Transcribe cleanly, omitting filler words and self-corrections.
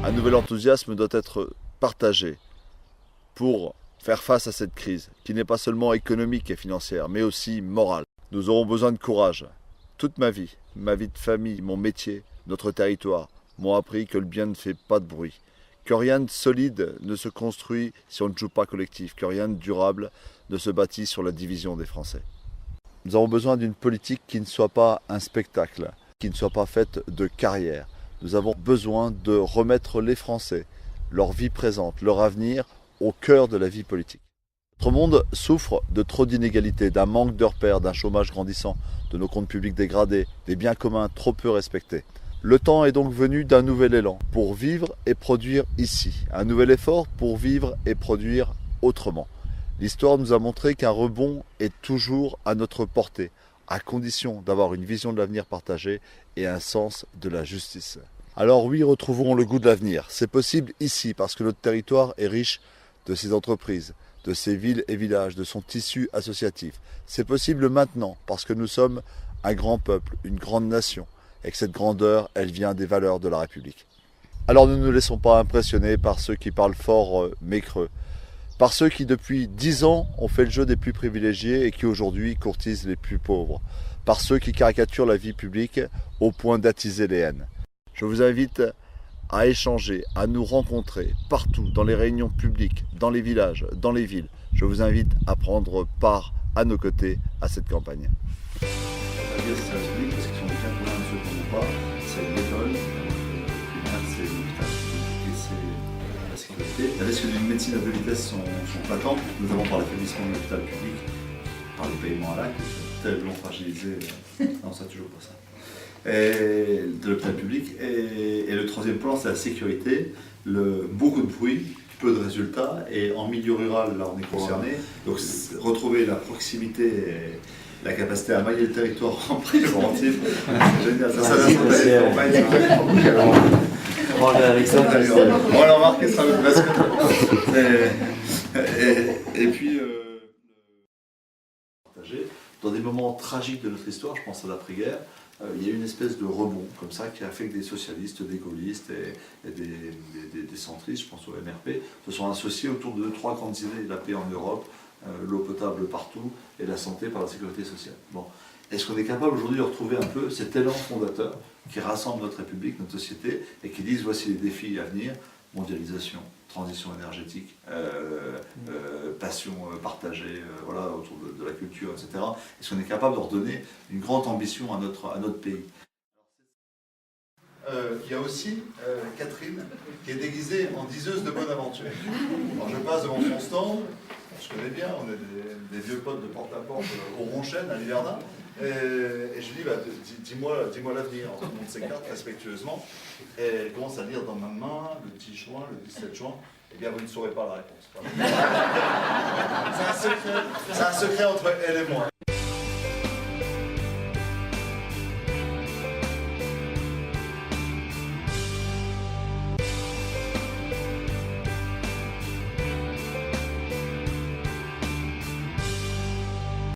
Un nouvel enthousiasme doit être partagé pour faire face à cette crise, qui n'est pas seulement économique et financière, mais aussi morale. Nous aurons besoin de courage. Toute ma vie de famille, mon métier, notre territoire, m'ont appris que le bien ne fait pas de bruit, que rien de solide ne se construit si on ne joue pas collectif, que rien de durable ne se bâtit sur la division des Français. Nous avons besoin d'une politique qui ne soit pas un spectacle, qui ne soit pas faite de carrière. Nous avons besoin de remettre les Français, leur vie présente, leur avenir, au cœur de la vie politique. Notre monde souffre de trop d'inégalités, d'un manque de repères, d'un chômage grandissant, de nos comptes publics dégradés, des biens communs trop peu respectés. Le temps est donc venu d'un nouvel élan pour vivre et produire ici, un nouvel effort pour vivre et produire autrement. L'histoire nous a montré qu'un rebond est toujours à notre portée, à condition d'avoir une vision de l'avenir partagée et un sens de la justice. Alors oui, retrouvons le goût de l'avenir. C'est possible ici parce que notre territoire est riche de ses entreprises, de ses villes et villages, de son tissu associatif. C'est possible maintenant parce que nous sommes un grand peuple, une grande nation, et que cette grandeur, elle vient des valeurs de la République. Alors ne nous laissons pas impressionner par ceux qui parlent fort mais creux, par ceux qui depuis 10 ans ont fait le jeu des plus privilégiés et qui aujourd'hui courtisent les plus pauvres, par ceux qui caricaturent la vie publique au point d'attiser les haines. Je vous invite à échanger, à nous rencontrer partout, dans les réunions publiques, dans les villages, dans les villes. Je vous invite à prendre part à nos côtés à cette campagne. C'est public parce qu'ils sont bien pleins de ceux qu'on ne pas. C'est l'école, c'est l'hôpital et c'est la sécurité. Les risques d'une médecine à deux vitesses sont patents, notamment par l'affaiblissement de l'hôpital public, par les paiements à l'acte, qui sont tellement fragilisés. Non, ça toujours pas ça. Et de l'hôpital public. Et le troisième plan, c'est la sécurité. Beaucoup de bruit, peu de résultats. Et en milieu rural, là, on est concerné. Donc, retrouver la proximité et la capacité à mailler le territoire en préventif, c'est génial. Ça va s'en campagne. On va le remarquer, ça va être et puis, dans des moments tragiques de notre histoire, je pense à l'après-guerre, il y a eu une espèce de rebond comme ça qui a fait que des socialistes, des gaullistes et des centristes, je pense au MRP, se sont associés autour de 3 grandes idées: la paix en Europe, l'eau potable partout et la santé par la sécurité sociale. Bon. Est-ce qu'on est capable aujourd'hui de retrouver un peu cet élan fondateur qui rassemble notre République, notre société, et qui disent voici les défis à venir: mondialisation, transition énergétique, passion partagée voilà, autour de la culture, etc. Est-ce qu'on est capable de redonner une grande ambition à notre pays? Il y a aussi Catherine qui est déguisée en diseuse de bonne aventure. Alors je passe devant son stand, je connais bien, on est des vieux potes de porte-à-porte au Ronchêne, à l'Hiverdin, et je lui dis dis-moi l'avenir. Tout le monde s'écarte respectueusement, et elle commence à lire dans ma main le 10 juin, le 17 juin. Eh bien, vous ne saurez pas la réponse. C'est un secret entre elle et moi.